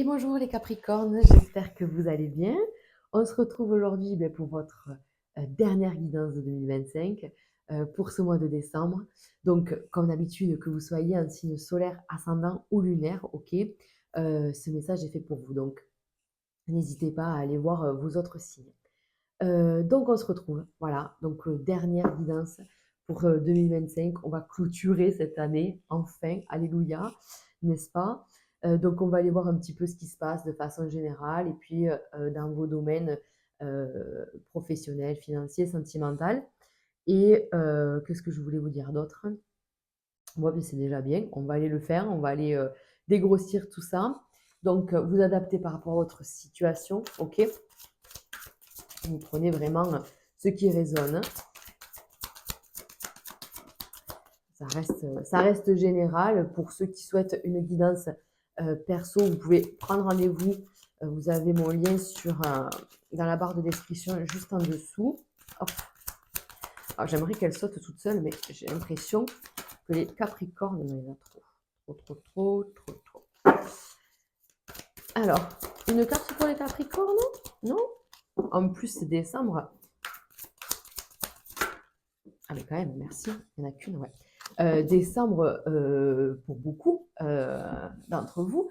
Bonjour les Capricornes, j'espère que vous allez bien. On se retrouve aujourd'hui pour votre dernière guidance de 2025 pour ce mois de décembre. Donc, comme d'habitude, que vous soyez un signe solaire, ascendant ou lunaire, ok, ce message est fait pour vous. Donc, n'hésitez pas à aller voir vos autres signes. Donc, on se retrouve, voilà. Donc, dernière guidance pour 2025. On va clôturer cette année, enfin, alléluia, n'est-ce pas? Donc, on va aller voir un petit peu ce qui se passe de façon générale et puis dans vos domaines professionnels, financiers, sentimentaux. Et qu'est-ce que je voulais vous dire d'autre? Moi, c'est déjà bien. On va aller le faire. On va aller dégrossir tout ça. Donc, vous adaptez par rapport à votre situation, ok? Vous prenez vraiment ce qui résonne. Ça reste général. Pour ceux qui souhaitent une guidance perso, vous pouvez prendre rendez-vous. Vous avez mon lien dans la barre de description juste en dessous. Hop. Alors, j'aimerais qu'elle saute toute seule, mais j'ai l'impression que les Capricornes, il y en a trop. Alors, une carte pour les Capricornes? Non? En plus, c'est décembre. Ah, mais quand même, merci. Il n'y en a qu'une, ouais. Décembre, pour beaucoup d'entre vous,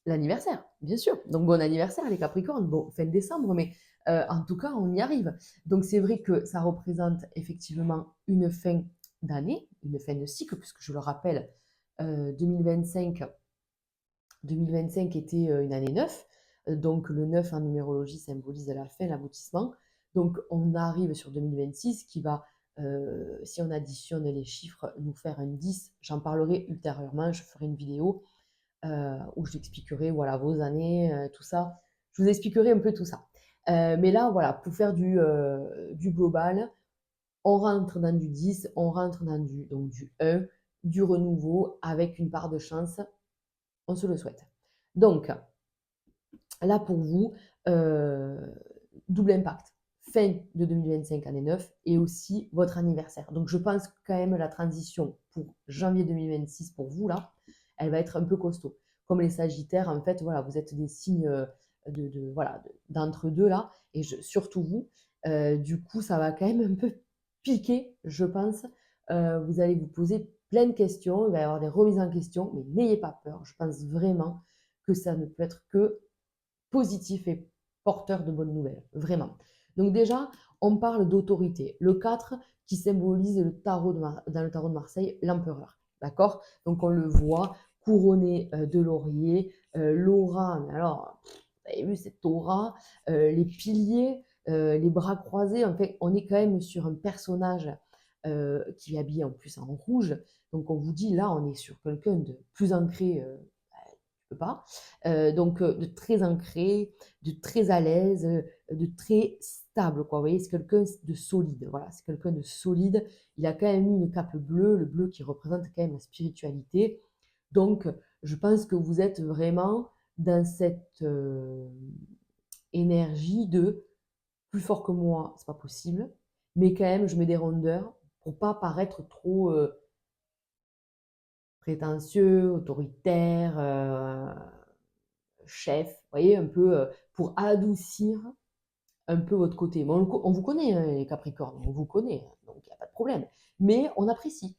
l'anniversaire, bien sûr. Donc, bon anniversaire, les Capricornes. Bon, fin décembre, mais en tout cas, on y arrive. Donc, c'est vrai que ça représente effectivement une fin d'année, une fin de cycle, puisque je le rappelle, 2025 était une année 9. Donc, le 9 en numérologie symbolise la fin, l'aboutissement. Donc, on arrive sur 2026 qui va, si on additionne les chiffres, nous faire un 10. J'en parlerai ultérieurement, je ferai une vidéo où je t'expliquerai voilà, vos années, tout ça. Je vous expliquerai un peu tout ça. Mais là, voilà, pour faire du global, on rentre dans du 10, on rentre dans du 1, du renouveau avec une part de chance. On se le souhaite. Donc, là pour vous, double impact. Fin de 2025, année 9, et aussi votre anniversaire. Donc, je pense quand même la transition pour janvier 2026 pour vous, là, elle va être un peu costaud. Comme les Sagittaires, en fait, voilà, vous êtes des signes voilà, d'entre-deux, là, et surtout vous. Du coup, ça va quand même un peu piquer, je pense. Vous allez vous poser plein de questions, il va y avoir des remises en question, mais n'ayez pas peur. Je pense vraiment que ça ne peut être que positif et porteur de bonnes nouvelles, vraiment. Donc déjà, on parle d'autorité. Le 4 qui symbolise dans le tarot de Marseille, l'empereur. D'accord? Donc on le voit couronné de laurier, l'aura, mais alors, vous avez vu cette aura, les piliers, les bras croisés. En fait, on est quand même sur un personnage qui est habillé en plus en rouge. Donc on vous dit, là, on est sur quelqu'un de plus ancré pas. Donc, de très ancré, de très à l'aise, de très stable, quoi. Vous voyez, c'est quelqu'un de solide. Voilà, c'est quelqu'un de solide. Il a quand même mis une cape bleue, le bleu qui représente quand même la spiritualité. Donc, je pense que vous êtes vraiment dans cette énergie de plus fort que moi, c'est pas possible, mais quand même, je mets des rondeurs pour pas paraître trop prétentieux, autoritaire, chef, vous voyez, un peu pour adoucir un peu votre côté. Bon, on vous connaît, hein, les Capricornes, on vous connaît, hein, donc il n'y a pas de problème. Mais on apprécie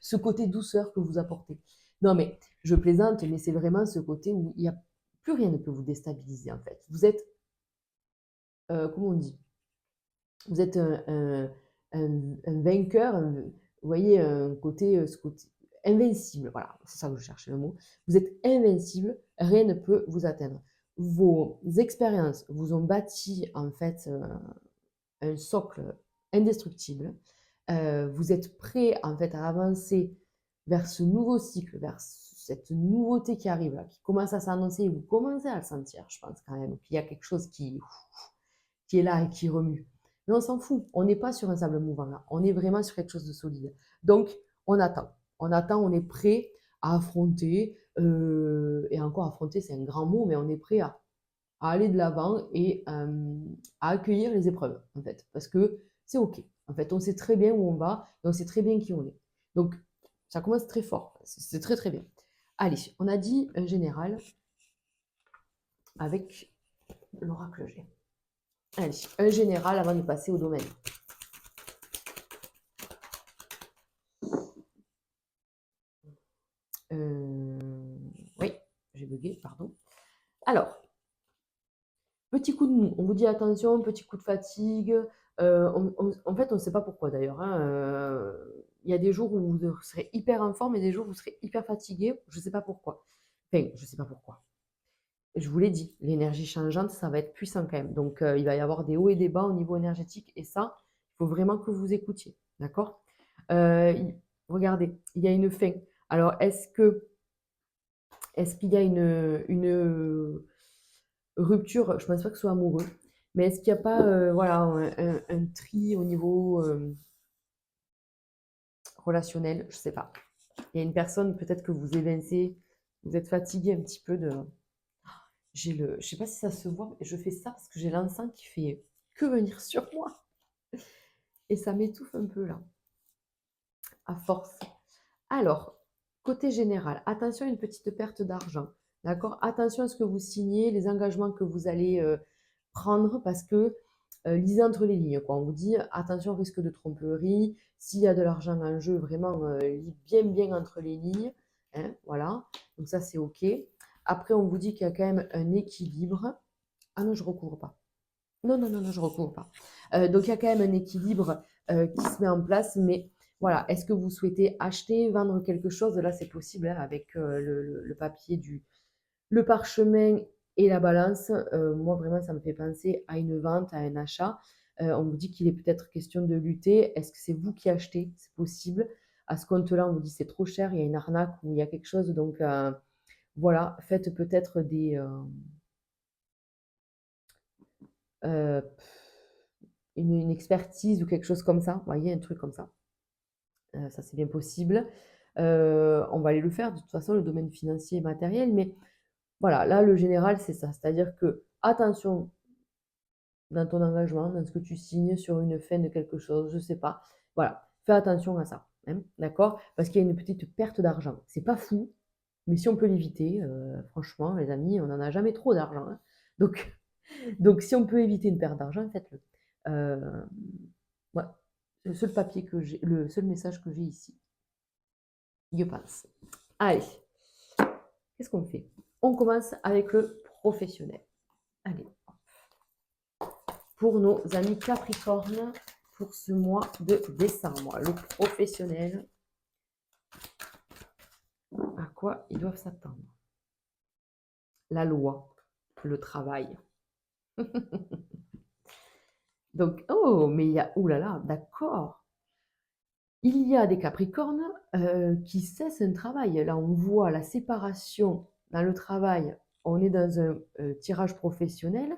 ce côté douceur que vous apportez. Non, mais je plaisante, mais c'est vraiment ce côté où il n'y a plus rien ne peut vous déstabiliser, en fait. Vous êtes, comment on dit, vous êtes un vainqueur, vous voyez, ce côté invincible, voilà, c'est ça que je cherchais le mot. Vous êtes invincible, rien ne peut vous atteindre. Vos expériences vous ont bâti en fait un socle indestructible. Vous êtes prêt en fait à avancer vers ce nouveau cycle, vers cette nouveauté qui arrive là, qui commence à s'annoncer, et vous commencez à le sentir, je pense quand même, qu'il y a quelque chose qui est là et qui remue. Mais on s'en fout, on n'est pas sur un sable mouvant là, on est vraiment sur quelque chose de solide. Donc, on attend, on est prêt à affronter, et encore affronter c'est un grand mot, mais on est prêt à aller de l'avant et à accueillir les épreuves, en fait, parce que c'est OK. En fait, on sait très bien où on va et on sait très bien qui on est. Donc, ça commence très fort, c'est très très bien. Allez, on a dit un général, avec l'oracle G. Allez, un général avant de passer au domaine. Oui, j'ai bugué, pardon. Alors, petit coup de mou. On vous dit attention, petit coup de fatigue. En fait, on ne sait pas pourquoi d'ailleurs, hein. Il y a des jours où vous serez hyper en forme et des jours où vous serez hyper fatigué. Je ne sais pas pourquoi. Enfin, je ne sais pas pourquoi. Je vous l'ai dit, l'énergie changeante, ça va être puissant quand même. Donc, il va y avoir des hauts et des bas au niveau énergétique. Et ça, il faut vraiment que vous écoutiez. D'accord. Regardez, il y a une fin. Alors, est-ce qu'il y a une rupture? Je ne pense pas que ce soit amoureux. Mais est-ce qu'il n'y a pas voilà, un tri au niveau relationnel? Je ne sais pas. Il y a une personne, peut-être que vous évincez, vous êtes fatigué un petit peu de. Je ne sais pas si ça se voit, mais je fais ça parce que j'ai l'encens qui fait que venir sur moi. Et ça m'étouffe un peu là, à force. Alors, côté général, attention à une petite perte d'argent. D'accord. Attention à ce que vous signez, les engagements que vous allez prendre parce que lisez entre les lignes. Quoi. On vous dit attention au risque de tromperie. S'il y a de l'argent en jeu, vraiment, lisez bien entre les lignes. Hein, voilà. Donc ça, c'est OK. Après, on vous dit qu'il y a quand même un équilibre. Ah non, je ne recouvre pas. Non, je ne recouvre pas. Donc il y a quand même un équilibre qui se met en place, mais voilà, est-ce que vous souhaitez acheter, vendre quelque chose? Là, c'est possible hein, avec le papier le parchemin et la balance. Moi, vraiment, ça me fait penser à une vente, à un achat. On vous dit qu'il est peut-être question de lutter. Est-ce que c'est vous qui achetez? C'est possible. À ce compte-là, on vous dit c'est trop cher, il y a une arnaque ou il y a quelque chose. Donc voilà, faites peut-être euh, une expertise ou quelque chose comme ça. Vous voyez, un truc comme ça. Ça, c'est bien possible. On va aller le faire de toute façon, le domaine financier et matériel. Mais voilà, là, le général, c'est ça. C'est-à-dire que, attention, dans ton engagement, dans ce que tu signes sur une fin de quelque chose, je ne sais pas. Voilà, fais attention à ça. Hein, d'accord. Parce qu'il y a une petite perte d'argent. C'est pas fou, mais si on peut l'éviter, franchement, les amis, on n'en a jamais trop d'argent. Hein. Donc, donc, si on peut éviter une perte d'argent, faites-le. Ouais, c'est le seul papier que j'ai, le seul message que j'ai ici. Je pense. Allez, qu'est-ce qu'on fait? On commence avec le professionnel. Allez, pour nos amis Capricorne, pour ce mois de décembre, le professionnel, à quoi ils doivent s'attendre? La loi, le travail. Donc, oh, mais il y a, oulala, d'accord. Il y a des Capricornes qui cessent un travail. Là, on voit la séparation dans le travail. On est dans un tirage professionnel.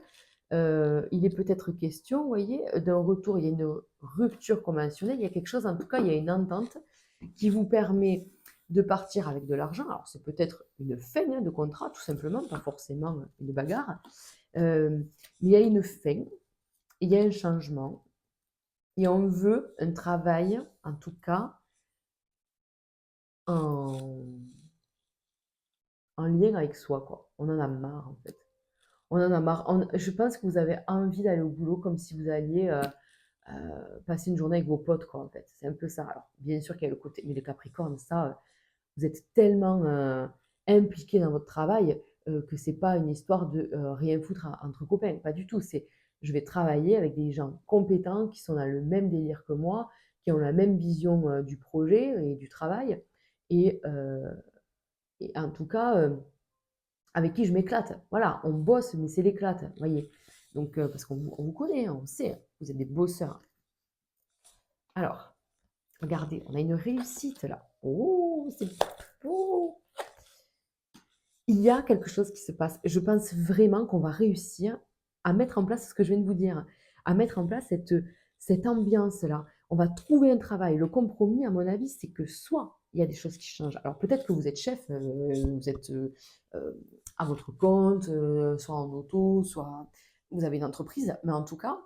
Il est peut-être question, vous voyez, d'un retour. Il y a une rupture conventionnelle. Il y a quelque chose, en tout cas, il y a une entente qui vous permet de partir avec de l'argent. Alors, c'est peut-être une fin hein, de contrat, tout simplement, pas forcément une bagarre. Mais il y a une fin, il y a un changement. Et on veut un travail, en tout cas, en, en lien avec soi, quoi. On en a marre, en fait. On en a marre. Je pense que vous avez envie d'aller au boulot comme si vous alliez passer une journée avec vos potes, quoi, en fait. C'est un peu ça. Alors, bien sûr qu'il y a le côté, mais le Capricorne, ça, vous êtes tellement impliqué dans votre travail que c'est pas une histoire de rien foutre entre copains. Pas du tout. C'est, je vais travailler avec des gens compétents qui sont dans le même délire que moi, qui ont la même vision du projet et du travail. Et, euh, et en tout cas, avec qui je m'éclate. Voilà, on bosse, mais c'est l'éclate, vous voyez. Donc, parce on vous connaît, hein, on sait, vous êtes des bosseurs. Alors, regardez, on a une réussite là. Oh, c'est beau. Il y a quelque chose qui se passe. Je pense vraiment qu'on va réussir à mettre en place ce que je viens de vous dire, à mettre en place cette ambiance-là. On va trouver un travail. Le compromis, à mon avis, c'est que soit il y a des choses qui changent. Alors peut-être que vous êtes chef, vous êtes euh, à votre compte, soit en auto, soit vous avez une entreprise, mais en tout cas,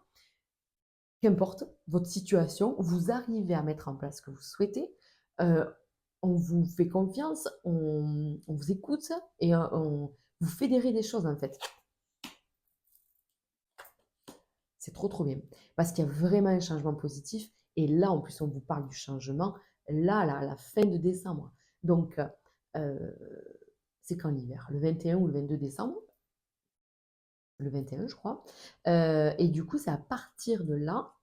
qu'importe votre situation, vous arrivez à mettre en place ce que vous souhaitez. euh, on vous fait confiance, on vous écoute et on vous fédérez des choses en fait. C'est trop, trop bien. Parce qu'il y a vraiment un changement positif. Et là, en plus, on vous parle du changement, là, à la fin de décembre. Donc, c'est quand l'hiver? Le 21 ou le 22 décembre? Le 21, je crois. Et du coup, c'est à partir de là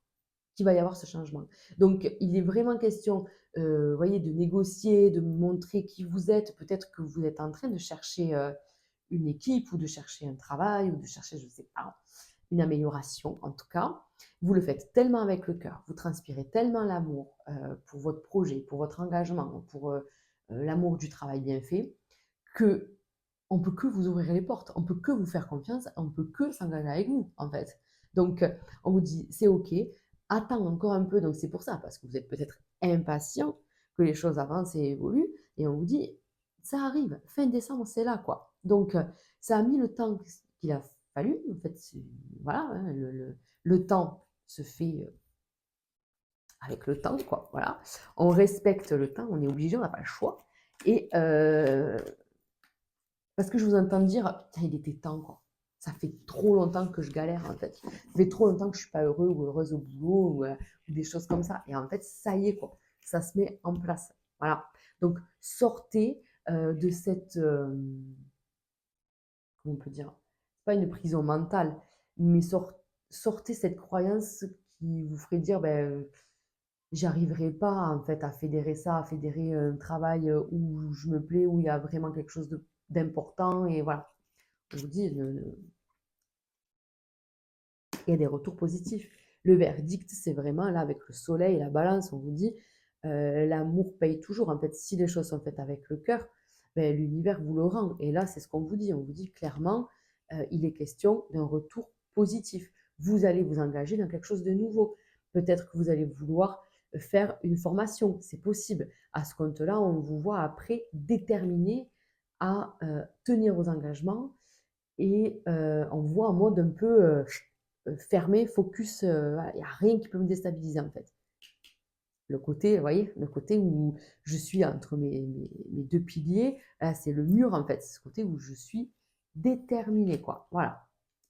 qu'il va y avoir ce changement. Donc, il est vraiment question, voyez, de négocier, de montrer qui vous êtes. Peut-être que vous êtes en train de chercher une équipe ou de chercher un travail ou de chercher, je ne sais pas, une amélioration en tout cas. Vous le faites tellement avec le cœur, vous transpirez tellement l'amour pour votre projet, pour votre engagement, pour l'amour du travail bien fait, que on peut que vous ouvrir les portes, on peut que vous faire confiance, on peut que s'engager avec vous en fait. Donc on vous dit c'est ok, attends encore un peu, donc c'est pour ça, parce que vous êtes peut-être impatient que les choses avancent et évoluent, et on vous dit ça arrive, fin décembre c'est là quoi. Donc ça a mis le temps qu'il a fallu, en fait, voilà, hein, le temps se fait avec le temps, quoi, voilà. On respecte le temps, on est obligé, on n'a pas le choix. Et parce que je vous entends dire, il était temps, quoi. Ça fait trop longtemps que je galère, en fait. Ça fait trop longtemps que je suis pas heureux ou heureuse au boulot ou des choses comme ça. Et en fait, ça y est, quoi. Ça se met en place. Voilà. Donc, sortez de cette, comment on peut dire, pas une prison mentale, mais sortez cette croyance qui vous ferait dire, ben, j'arriverai pas en fait à fédérer ça, à fédérer un travail où je me plais, où il y a vraiment quelque chose d'important. Et voilà, je vous dis, il y a des retours positifs. Le verdict, c'est vraiment là avec le soleil et la balance, on vous dit, l'amour paye toujours. En fait, si les choses sont faites avec le cœur, ben, l'univers vous le rend. Et là, c'est ce qu'on vous dit. On vous dit clairement, il est question d'un retour positif. Vous allez vous engager dans quelque chose de nouveau. Peut-être que vous allez vouloir faire une formation, c'est possible. À ce compte-là, on vous voit après déterminé à tenir vos engagements et on voit en mode un peu fermé, focus, il n'y a rien qui peut me déstabiliser en fait. Le côté, vous voyez, le côté où je suis entre mes deux piliers, c'est le mur en fait, c'est ce côté où je suis déterminée, quoi. Voilà.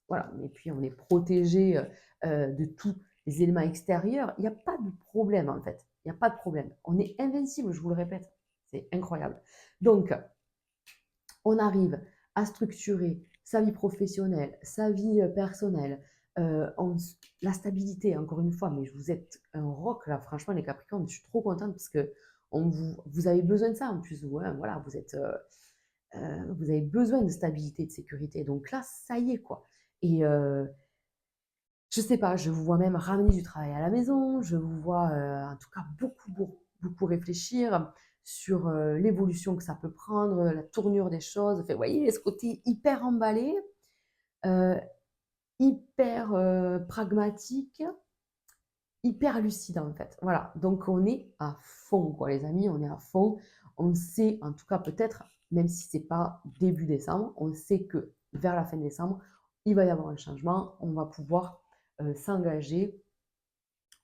Voilà. Et puis on est protégé de tous les éléments extérieurs. Il n'y a pas de problème en fait. Il n'y a pas de problème. On est invincible, je vous le répète. C'est incroyable. Donc, on arrive à structurer sa vie professionnelle, sa vie personnelle, en, la stabilité, encore une fois, mais vous êtes un roc là, franchement, les Capricornes, je suis trop contente parce que vous avez besoin de ça en plus, vous, hein, voilà, vous avez besoin de stabilité, de sécurité. Donc là, ça y est, quoi. Et je sais pas, je vous vois même ramener du travail à la maison, je vous vois en tout cas beaucoup réfléchir sur l'évolution que ça peut prendre, la tournure des choses. Enfin, vous voyez, ce côté hyper emballé, euh, hyper pragmatique, hyper lucide en fait. Voilà, donc on est à fond, quoi, les amis, on est à fond. On sait, en tout cas peut-être, même si c'est pas début décembre, on sait que vers la fin décembre, il va y avoir un changement, on va pouvoir s'engager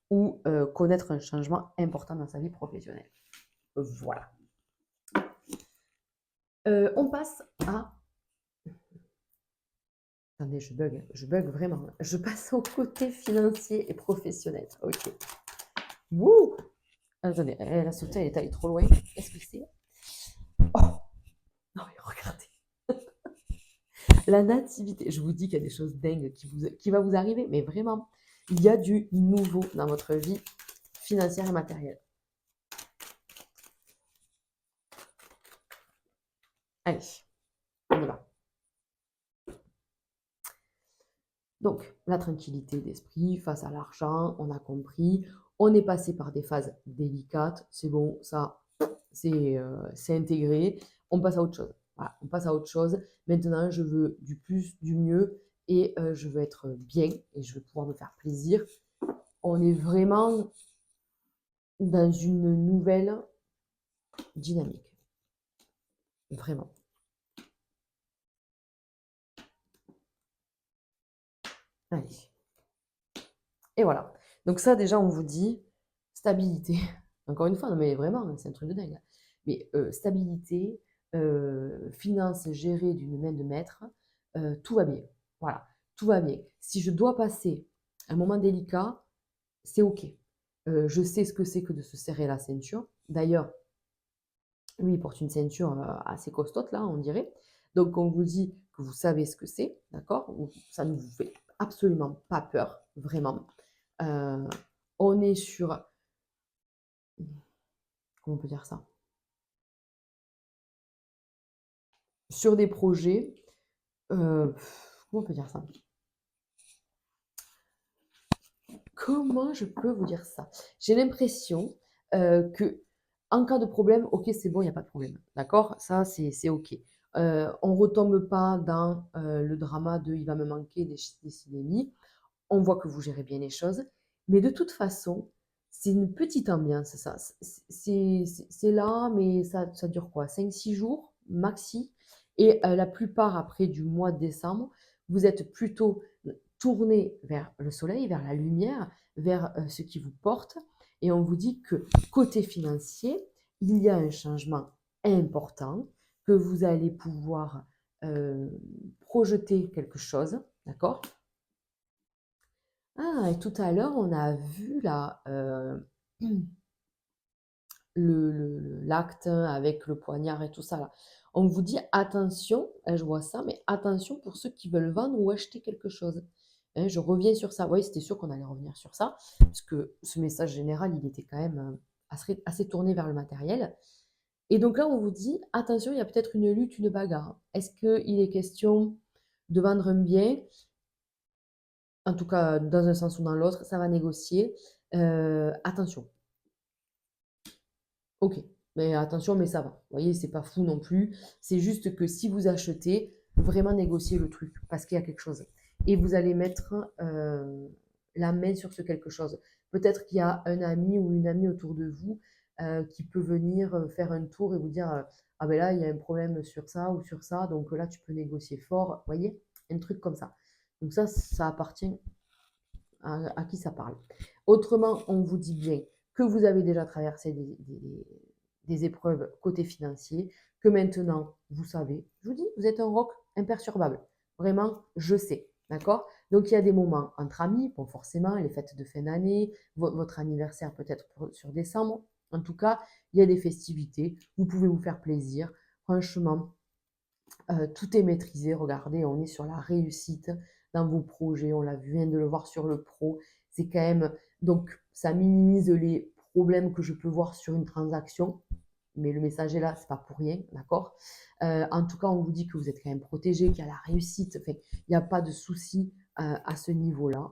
ou connaître un changement important dans sa vie professionnelle. Voilà. On passe à... Attendez, je bug vraiment. Je passe au côté financier et professionnel. Ok. Wouh! Attendez, elle a sauté, elle est allée trop loin. Qu'est-ce que c'est? Oh! Non mais regardez. La nativité. Je vous dis qu'il y a des choses dingues qui va vous arriver, mais vraiment, il y a du nouveau dans votre vie financière et matérielle. Allez, on y va. Donc, la tranquillité d'esprit face à l'argent, on a compris. On est passé par des phases délicates, c'est bon, ça, c'est intégré. On passe à autre chose. Voilà, on passe à autre chose. Maintenant, je veux du plus, du mieux, et je veux être bien, et je veux pouvoir me faire plaisir. On est vraiment dans une nouvelle dynamique. Vraiment. Allez. Et voilà. Donc ça, déjà, on vous dit stabilité. Encore une fois, non mais vraiment, c'est un truc de dingue. Mais stabilité, finances gérées d'une main de maître, tout va bien. Voilà, tout va bien. Si je dois passer un moment délicat, c'est OK. Je sais ce que c'est que de se serrer la ceinture. D'ailleurs, lui, il porte une ceinture, assez costote là, on dirait. Donc on vous dit que vous savez ce que c'est, d'accord? Ou ça ne vous fait absolument pas peur, vraiment. Heu, on est sur comment on peut dire ça? Sur des projets, comment on peut dire ça? Comment je peux vous dire ça? J'ai l'impression, que en cas de problème, OK, c'est bon, il y a pas de problème, d'accord? Ça, c'est OK. On retombe pas dans, le drama de: «Il va me manquer des ci, des mi». On voit que vous gérez bien les choses, mais de toute façon, c'est une petite ambiance ça. C'est là, mais ça dure quoi? 5 6 jours maxi et la plupart après du mois de décembre, vous êtes plutôt, tournés vers le soleil, vers la lumière, vers, ce qui vous porte et on vous dit que côté financier, il y a un changement important, que vous allez pouvoir, heu, projeter quelque chose, d'accord? Ah et tout à l'heure, on a vu là, l'acte avec le poignard et tout ça là. On vous dit: «Attention», je vois ça, mais attention pour ceux qui veulent vendre ou acheter quelque chose. Hein, je reviens sur ça. Oui, c'était sûr qu'on allait revenir sur ça, parce que ce message général, il était quand même, assez tourné vers le matériel et donc là, on vous dit: «Attention, il y a peut-être une lutte, une bagarre». Est-ce qu'il est question de vendre un bien? En tout cas, dans un sens ou dans l'autre, ça va négocier. Attention, OK, mais attention, mais ça va. Vous voyez, c'est pas fou non plus. C'est juste que si vous achetez, vraiment négocier le truc parce qu'il y a quelque chose et vous allez mettre, la main sur ce quelque chose. Peut-être qu'il y a un ami ou une amie autour de vous, qui peut venir, faire un tour et vous dire, «Ah ben là, il y a un problème sur ça ou sur ça, donc là, tu peux négocier fort». Vous voyez? Un truc comme ça. Donc ça appartient à qui ça parle. Autrement, on vous dit bien que vous avez déjà traversé des épreuves côté financier, que maintenant, vous savez, je vous dis, vous êtes un roc imperturbable. Vraiment, je sais. D'accord. Donc, il y a des moments entre amis, bon, forcément, les fêtes de fin d'année, votre anniversaire peut-être sur décembre. En tout cas, il y a des festivités. Vous pouvez vous faire plaisir. Franchement, tout est maîtrisé. Regardez, on est sur la réussite dans vos projets. On l'a vient de le voir sur le pro. C'est quand même donc ça minimise les problèmes que je peux voir sur une transaction, mais le message est là, c'est pas pour rien, d'accord? En tout cas, on vous dit que vous êtes quand même protégé, qu'il y a la réussite, enfin, il n'y a pas de souci, à ce niveau-là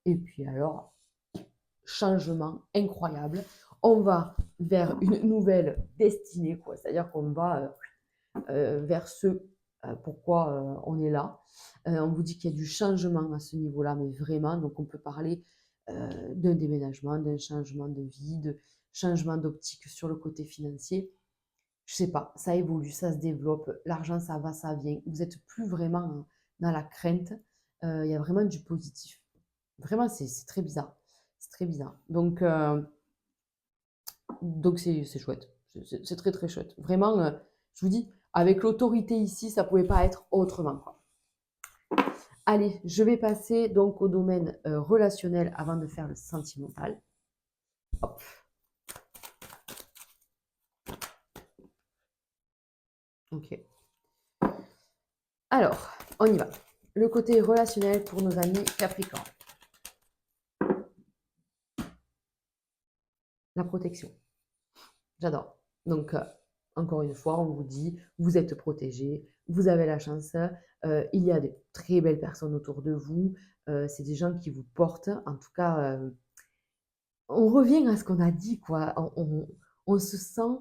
et puis alors, changement incroyable, on va vers une nouvelle destinée, quoi. C'est-à-dire qu'on va, vers ce pourquoi on est là. On vous dit qu'il y a du changement à ce niveau-là, mais vraiment, donc on peut parler d'un déménagement, d'un changement de vie, de changement d'optique sur le côté financier. Je sais pas, ça évolue, ça se développe, l'argent ça va, ça vient. Vous êtes plus vraiment dans la crainte. Il y a vraiment du positif. Vraiment, c'est très bizarre. C'est très bizarre. Donc c'est chouette. C'est très, très chouette. Vraiment, je vous dis, avec l'autorité ici, ça pouvait pas être autrement, quoi. Allez, je vais passer donc au domaine, relationnel avant de faire le sentimental. Hop, OK. Alors, on y va. Le côté relationnel pour nos amis Capricorne. La protection. J'adore. Donc, encore une fois, on vous dit, vous êtes protégés, vous avez la chance, il y a de très belles personnes autour de vous, c'est des gens qui vous portent. En tout cas, on revient à ce qu'on a dit, quoi. On se sent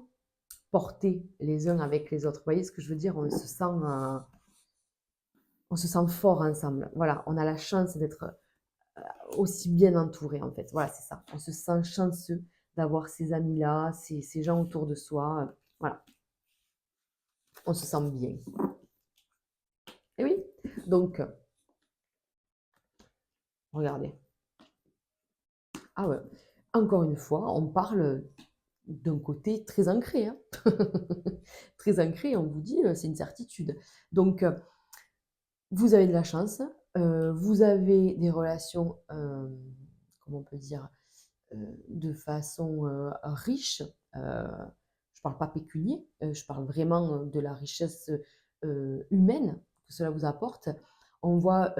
portés les uns avec les autres. Vous voyez ce que je veux dire? On se sent fort ensemble. Voilà, on a la chance d'être aussi bien entourés, en fait. Voilà, c'est ça. On se sent chanceux d'avoir ces amis-là, ces gens autour de soi. Voilà, on se sent bien. Et oui, donc, regardez. Ah ouais, encore une fois, on parle d'un côté très ancré, hein. Très ancré, on vous dit, c'est une certitude. Donc, vous avez de la chance, Vous avez des relations, comment on peut dire? De façon, riche, je parle pas pécunier, je parle vraiment, de la richesse, humaine que cela vous apporte. On voit,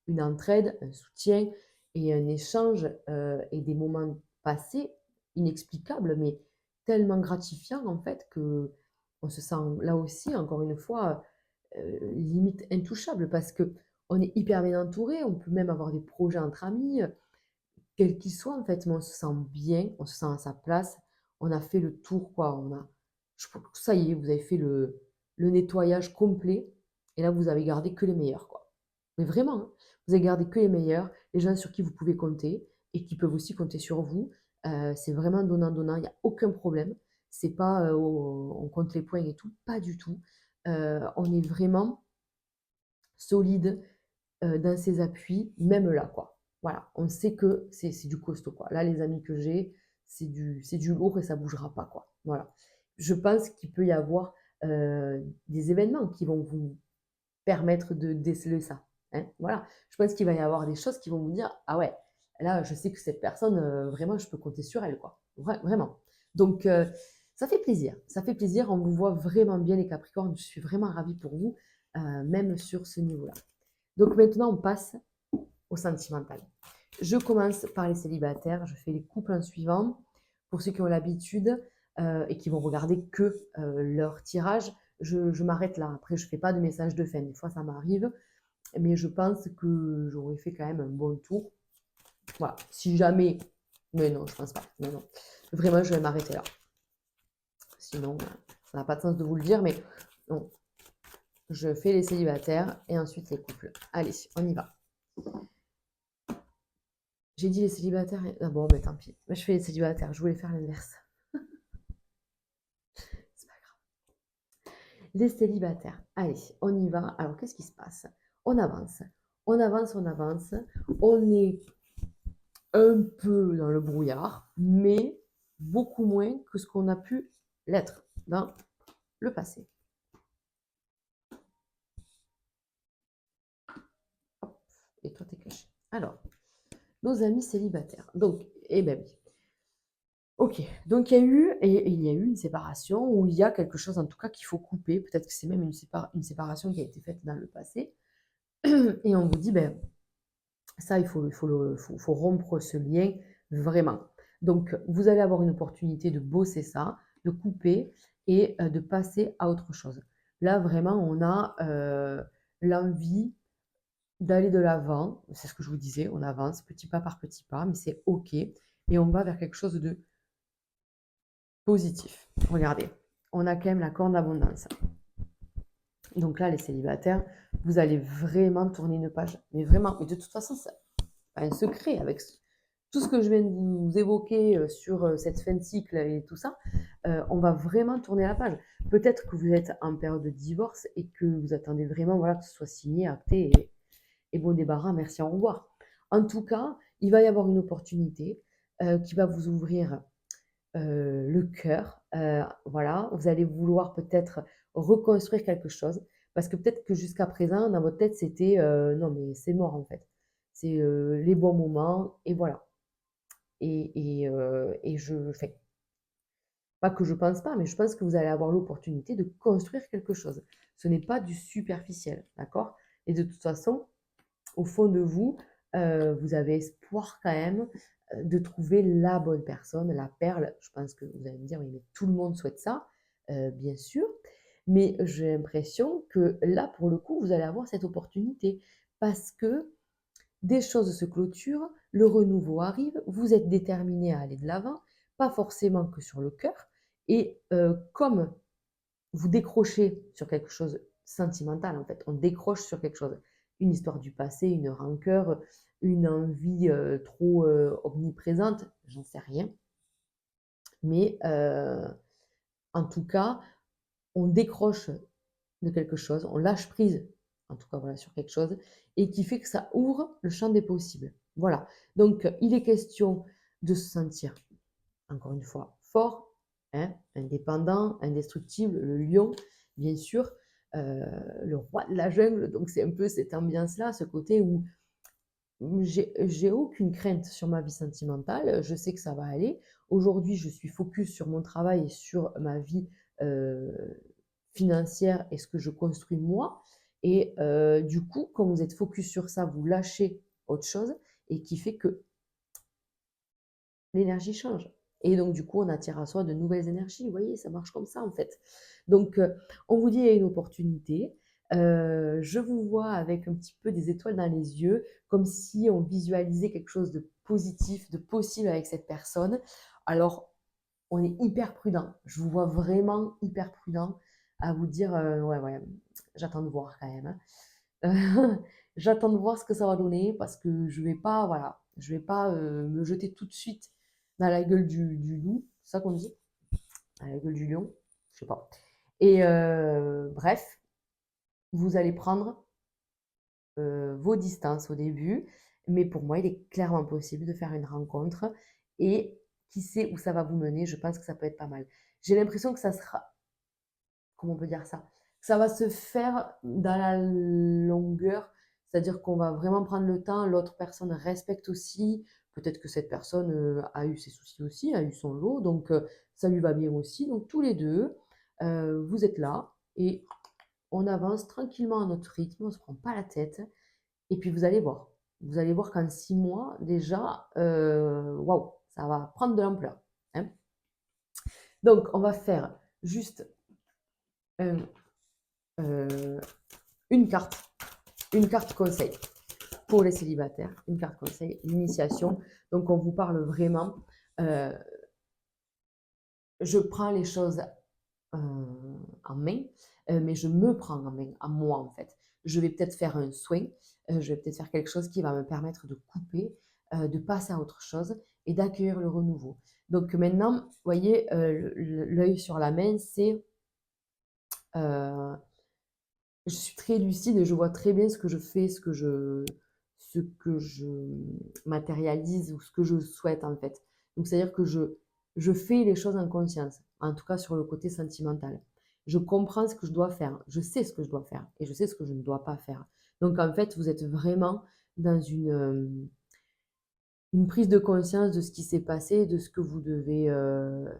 une entraide, un soutien et un échange, et des moments passés inexplicables, mais tellement gratifiants en fait qu'on se sent là aussi encore une fois, limite intouchable parce qu'on est hyper bien entouré, on peut même avoir des projets entre amis, quel qu'il soit en fait, mais on se sent bien, on se sent à sa place, on a fait le tour quoi, je crois que ça y est, vous avez fait le nettoyage complet et là vous avez gardé que les meilleurs quoi. Mais vraiment, hein, vous avez gardé que les meilleurs, les gens sur qui vous pouvez compter et qui peuvent aussi compter sur vous. C'est vraiment donnant-donnant, il y a aucun problème. C'est pas, on compte les points et tout, pas du tout. On est vraiment solide, dans ses appuis, même là, quoi. Voilà, on sait que c'est du costaud, quoi. Là, les amis que j'ai, c'est du lourd et ça bougera pas, quoi. Voilà. Je pense qu'il peut y avoir des événements qui vont vous permettre de déceler ça. Hein, voilà. Je pense qu'il va y avoir des choses qui vont vous dire, ah ouais, là, je sais que cette personne, vraiment, je peux compter sur elle, quoi. Vraiment. Donc, ça fait plaisir. Ça fait plaisir. On vous voit vraiment bien, les Capricornes. Je suis vraiment ravie pour vous, même sur ce niveau-là. Donc maintenant, on passe au sentimental. Je commence par les célibataires, je fais les couples en suivant. Pour ceux qui ont l'habitude et qui vont regarder que leur tirage, je m'arrête là. Après, je ne fais pas de message de fin. Des fois, ça m'arrive, mais je pense que j'aurais fait quand même un bon tour. Voilà. Si jamais... Mais non, je ne pense pas. Non, non. Vraiment, je vais m'arrêter là. Sinon, ça n'a pas de sens de vous le dire, mais non. Je fais les célibataires et ensuite les couples. Allez, on y va. J'ai dit les célibataires. Ah bon, mais tant pis. Je fais les célibataires. Je voulais faire l'inverse. C'est pas grave. Les célibataires. Allez, on y va. Alors, qu'est-ce qui se passe? On avance. On avance, on avance. On est un peu dans le brouillard, mais beaucoup moins que ce qu'on a pu l'être dans le passé. Hop, et toi, t'es caché. Alors, nos amis célibataires. Donc, eh ben oui. Ok, donc il y a eu une séparation où il y a quelque chose en tout cas qu'il faut couper. Peut-être que c'est même une séparation qui a été faite dans le passé. Et on vous dit, ben, ça, il faut rompre ce lien vraiment. Donc, vous allez avoir une opportunité de bosser ça, de couper et de passer à autre chose. Là, vraiment, on a l'envie d'aller de l'avant. C'est ce que je vous disais, on avance petit pas par petit pas, mais c'est OK. Et on va vers quelque chose de positif. Regardez, on a quand même la corne d'abondance. Donc là, les célibataires, vous allez vraiment tourner une page. Mais vraiment, mais de toute façon, c'est pas un secret avec tout ce que je viens de vous évoquer sur cette fin de cycle et tout ça. On va vraiment tourner la page. Peut-être que vous êtes en période de divorce et que vous attendez vraiment voilà, que ce soit signé, acté et bon débarras, merci, au revoir. En tout cas, il va y avoir une opportunité qui va vous ouvrir le cœur. Voilà, vous allez vouloir peut-être reconstruire quelque chose parce que peut-être que jusqu'à présent, dans votre tête, c'était non, mais c'est mort en fait. C'est les bons moments et voilà. Et je fais pas que je pense pas, mais je pense que vous allez avoir l'opportunité de construire quelque chose. Ce n'est pas du superficiel, d'accord? Et de toute façon, au fond de vous, vous avez espoir quand même de trouver la bonne personne, la perle. Je pense que vous allez me dire, oui, mais tout le monde souhaite ça, bien sûr. Mais j'ai l'impression que là, pour le coup, vous allez avoir cette opportunité parce que des choses se clôturent, le renouveau arrive, vous êtes déterminé à aller de l'avant, pas forcément que sur le cœur. Et comme vous décrochez sur quelque chose sentimental, en fait. On décroche sur quelque chose. Une histoire du passé, une rancœur, une envie trop omniprésente, j'en sais rien. Mais en tout cas, on décroche de quelque chose, on lâche prise, en tout cas voilà, sur quelque chose, et qui fait que ça ouvre le champ des possibles. Voilà. Donc, il est question de se sentir, encore une fois, fort, hein, indépendant, indestructible, le lion, bien sûr, le roi de la jungle, donc c'est un peu cette ambiance-là, ce côté où j'ai aucune crainte sur ma vie sentimentale, je sais que ça va aller. Aujourd'hui, je suis focus sur mon travail et sur ma vie, heu, financière et ce que je construis moi et du coup, quand vous êtes focus sur ça, vous lâchez autre chose et qui fait que l'énergie change et donc du coup, on attire à soi de nouvelles énergies. Vous voyez, ça marche comme ça, en fait. Donc on vous dit: «Il y a une opportunité». Je vous vois avec un petit peu des étoiles dans les yeux, comme si on visualisait quelque chose de positif, de possible avec cette personne. Alors, on est hyper prudent. Je vous vois vraiment hyper prudent à vous dire, «Ouais, ouais, j'attends de voir quand même, hein». J'attends de voir ce que ça va donner parce que je vais pas, voilà, je vais pas, me jeter tout de suite dans la gueule du loup, c'est ça qu'on dit? Dans la gueule du lion? Je sais pas et bref, vous allez prendre, vos distances au début, mais pour moi, il est clairement possible de faire une rencontre et qui sait où ça va vous mener, je pense que ça peut être pas mal. J'ai l'impression que ça sera comment on peut dire ça? Ça va se faire dans la longueur, c'est-à-dire qu'on va vraiment prendre le temps, l'autre personne respecte aussi, peut-être que cette personne, a eu ses soucis aussi, a eu son lot, donc ça lui va bien aussi. Donc tous les 2, vous êtes là et on avance tranquillement à notre rythme, on ne se prend pas la tête et puis vous allez voir. Vous allez voir qu'en 6 mois déjà, waouh, ça va prendre de l'ampleur, hein. Donc on va faire juste un, heu, une carte. Une carte conseil pour les célibataires, une carte conseil, l'initiation. Donc, on vous parle vraiment, euh, je prends les choses en main, mais je me prends en main, à moi en fait. Je vais peut-être faire un soin, je vais peut-être faire quelque chose qui va me permettre de couper, de passer à autre chose et d'accueillir le renouveau. Donc maintenant, vous voyez, l'œil sur la main, c'est euh, je suis très lucide et je vois très bien ce que je fais, ce que je matérialise ou ce que je souhaite en fait. Donc c'est-à-dire que je fais les choses en conscience, en tout cas sur le côté sentimental. Je comprends ce que je dois faire, je sais ce que je dois faire et je sais ce que je ne dois pas faire. Donc en fait, vous êtes vraiment dans une prise de conscience de ce qui s'est passé, de ce que vous devez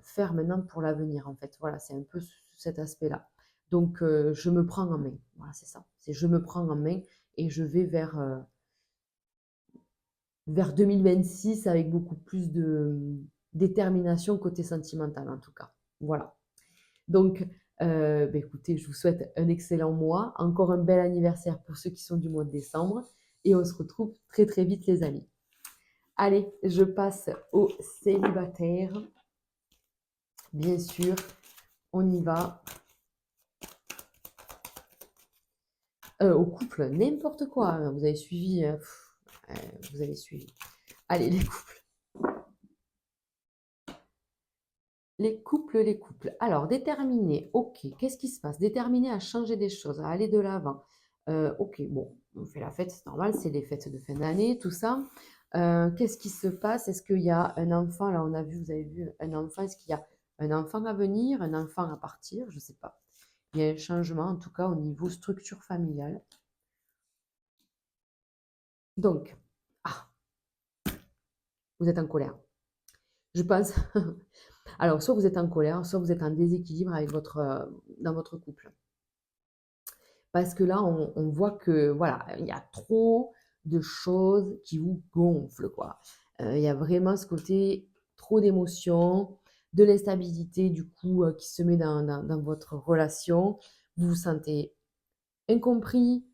faire maintenant pour l'avenir, en fait. Voilà, c'est un peu cet aspect-là. Donc, je me prends en main. Voilà, c'est ça. C'est je me prends en main et je vais vers 2026 avec beaucoup plus de détermination côté sentimental, en tout cas. Voilà. Donc, bah, écoutez, je vous souhaite un excellent mois, encore un bel anniversaire pour ceux qui sont du mois de décembre et on se retrouve très très vite les amis. Allez, je passe aux célibataires. Bien sûr, on y va. Au couple, n'importe quoi, hein. Vous avez suivi, vous avez suivi. Allez, les couples. Les couples, les couples. Alors, déterminer, ok, qu'est-ce qui se passe? Déterminer à changer des choses, à aller de l'avant. Ok, bon, on fait la fête, c'est normal, c'est les fêtes de fin d'année, tout ça. Qu'est-ce qui se passe? Est-ce qu'il y a un enfant? Là, on a vu, vous avez vu un enfant. Est-ce qu'il y a un enfant à venir, un enfant à partir? Je ne sais pas. Il y a un changement, en tout cas, au niveau structure familiale. Donc, ah, vous êtes en colère. Je pense. Alors, soit vous êtes en colère, soit vous êtes en déséquilibre avec dans votre couple. Parce que là, on voit que, voilà, il y a trop de choses qui vous gonflent, quoi. Il y a vraiment ce côté trop d'émotions, de l'instabilité, du coup, qui se met dans votre relation. Vous vous sentez incompris,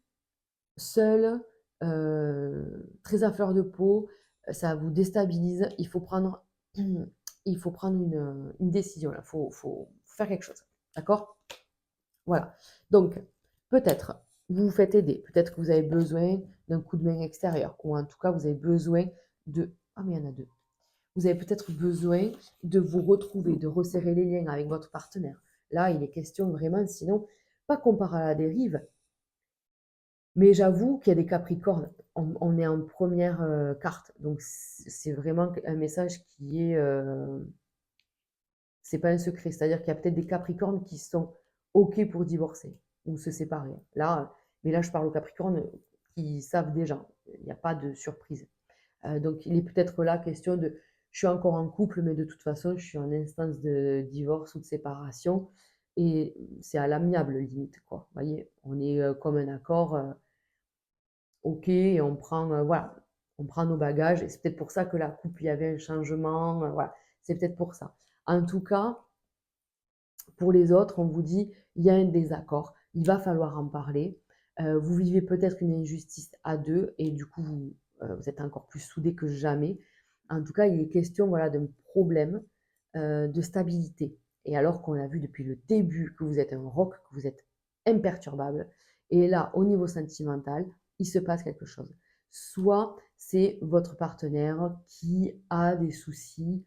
seul, très à fleur de peau. Ça vous déstabilise. Il faut prendre une décision, là. Il faut faire quelque chose. D'accord? Voilà. Donc, peut-être vous vous faites aider, peut-être que vous avez besoin d'un coup de main extérieur, ou en tout cas, vous avez besoin de... Ah, mais il y en a deux. Vous avez peut-être besoin de vous retrouver, de resserrer les liens avec votre partenaire. Là, il est question vraiment, sinon, pas qu'on part à la dérive, mais j'avoue qu'il y a des Capricornes. On est en première carte, donc c'est vraiment un message qui est... c'est pas un secret, c'est-à-dire qu'il y a peut-être des Capricornes qui sont OK pour divorcer. ou se séparer. Là, mais là, je parle aux Capricornes qui savent déjà. Il n'y a pas de surprise. Donc, il est peut-être là question de, je suis encore en couple, mais de toute façon, je suis en instance de divorce ou de séparation. Et c'est à l'amiable limite, quoi. Vous voyez, on est comme un accord, ok, et on prend, voilà, on prend nos bagages. Et c'est peut-être pour ça que la couple, il y avait un changement. Voilà, c'est peut-être pour ça. En tout cas, pour les autres, on vous dit, il y a un désaccord, il va falloir en parler. Vous vivez peut-être une injustice à deux et du coup, vous êtes encore plus soudés que jamais. En tout cas, il est question voilà, d'un problème de stabilité. Et alors qu'on a vu depuis le début que vous êtes un roc, que vous êtes imperturbable, et là, au niveau sentimental, il se passe quelque chose. Soit c'est votre partenaire qui a des soucis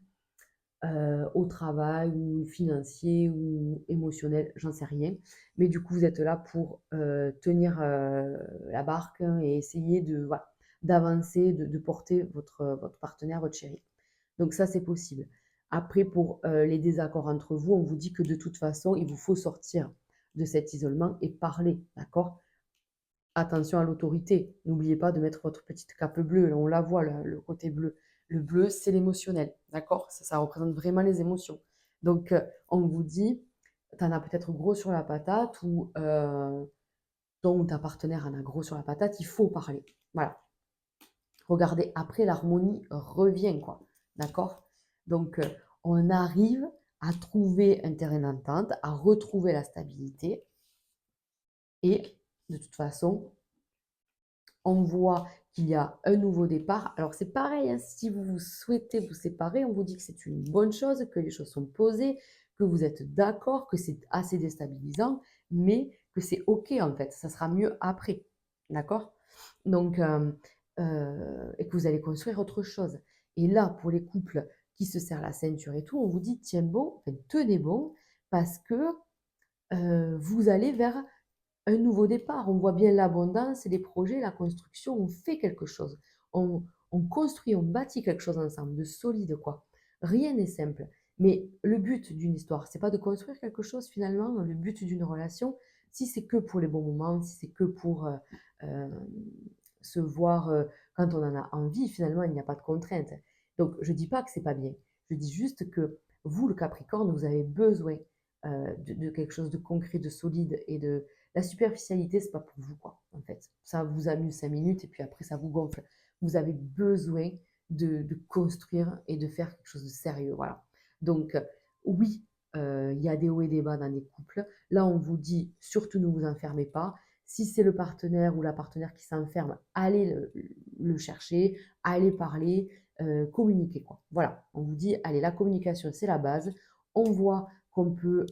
au travail ou financier ou émotionnel, j'en sais rien. Mais du coup, vous êtes là pour tenir la barque et essayer de, voilà, d'avancer, de porter votre partenaire, votre chéri. Donc ça, c'est possible. Après, pour les désaccords entre vous, on vous dit que de toute façon, il vous faut sortir de cet isolement et parler, d'accord? Attention à l'autorité. N'oubliez pas de mettre votre petite cape bleue. Là, on la voit, le côté bleu. Le bleu, c'est l'émotionnel. D'accord? Ça représente vraiment les émotions. Donc, on vous dit, tu en as peut-être gros sur la patate ou ton ou ta partenaire en a gros sur la patate. Il faut parler. Voilà. Regardez, après, l'harmonie revient, quoi. D'accord? Donc, on arrive à trouver un terrain d'entente, à retrouver la stabilité. Et de toute façon, on voit qu'il y a un nouveau départ. Alors c'est pareil, hein, si vous souhaitez vous séparer, on vous dit que c'est une bonne chose, que les choses sont posées, que vous êtes d'accord, que c'est assez déstabilisant, mais que c'est OK en fait, ça sera mieux après. D'accord? Donc, et que vous allez construire autre chose. Et là, pour les couples qui se serrent la ceinture et tout, on vous dit tiens bon, enfin, tenez bon, parce que vous allez vers un nouveau départ. On voit bien l'abondance, les projets, la construction. On fait quelque chose. On construit, on bâtit quelque chose ensemble, de solide, quoi. Rien n'est simple. Mais le but d'une histoire, c'est pas de construire quelque chose finalement. Le but d'une relation, si c'est que pour les bons moments, si c'est que pour euh, se voir quand on en a envie, finalement, il n'y a pas de contrainte. Donc, je dis pas que c'est pas bien. Je dis juste que vous, le Capricorne, vous avez besoin de quelque chose de concret, de solide et de, la superficialité, c'est pas pour vous, quoi, en fait. Ça vous amuse 5 minutes et puis après, ça vous gonfle. Vous avez besoin de construire et de faire quelque chose de sérieux, voilà. Donc, oui, il y a des hauts et des bas dans les couples. Là, on vous dit, surtout ne vous enfermez pas. Si c'est le partenaire ou la partenaire qui s'enferme, allez le chercher, allez parler, communiquer, quoi. Voilà, on vous dit, allez, la communication, c'est la base. On voit qu'on peut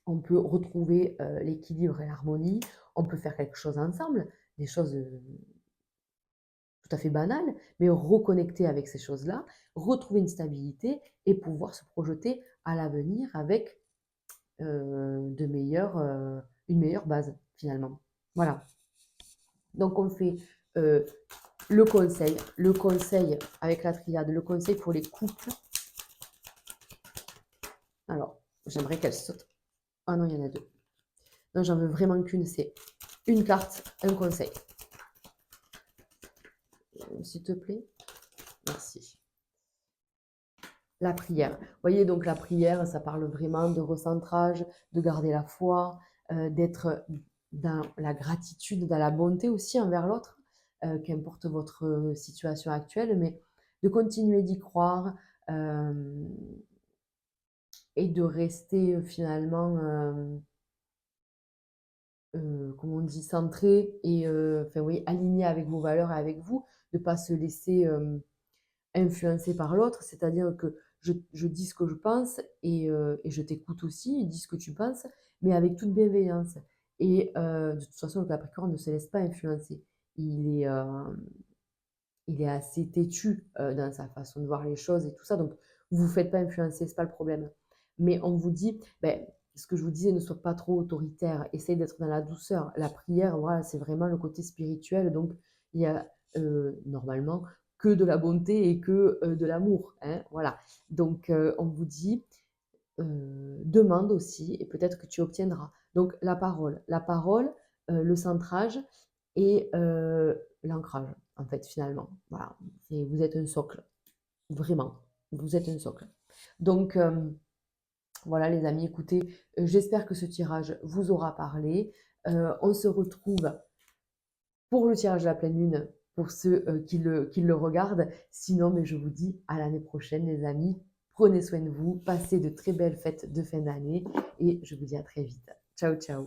retrouver l'équilibre et l'harmonie, on peut faire quelque chose ensemble, des choses tout à fait banales, mais reconnecter avec ces choses-là, retrouver une stabilité et pouvoir se projeter à l'avenir avec une meilleure base finalement. Voilà. Donc on fait euh, le conseil avec la triade, le conseil pour les couples. Alors, j'aimerais qu'elle saute. Ah non, il y en a deux. Non, j'en veux vraiment qu'une, c'est une carte, un conseil. S'il te plaît. Merci. La prière. Vous voyez, donc la prière, ça parle vraiment de recentrage, de garder la foi, d'être dans la gratitude, dans la bonté aussi envers l'autre, qu'importe votre situation actuelle, mais de continuer d'y croire et de rester finalement, comment on dit, centré et enfin, oui, aligné avec vos valeurs et avec vous, de ne pas se laisser influencé par l'autre, c'est-à-dire que je dis ce que je pense et je t'écoute aussi, dis ce que tu penses, mais avec toute bienveillance. Et de toute façon, le Capricorne ne se laisse pas influencer. Il est, euh, il est assez têtu dans sa façon de voir les choses et tout ça, donc vous ne vous faites pas influencer, ce n'est pas le problème. Mais on vous dit, ben, ce que je vous disais, ne sois pas trop autoritaire, essaye d'être dans la douceur. La prière, voilà, c'est vraiment le côté spirituel, donc il y a normalement que de la bonté et que de l'amour, hein, voilà. Donc on vous dit, demande aussi et peut-être que tu obtiendras. Donc la parole, le centrage et l'ancrage, en fait, finalement. Voilà, et vous êtes un socle, vraiment, vous êtes un socle. Donc, voilà les amis, écoutez, j'espère que ce tirage vous aura parlé. On se retrouve pour le tirage de la pleine lune, pour ceux qui le regardent. Sinon, mais je vous dis à l'année prochaine, les amis. Prenez soin de vous, passez de très belles fêtes de fin d'année et je vous dis à très vite. Ciao, ciao.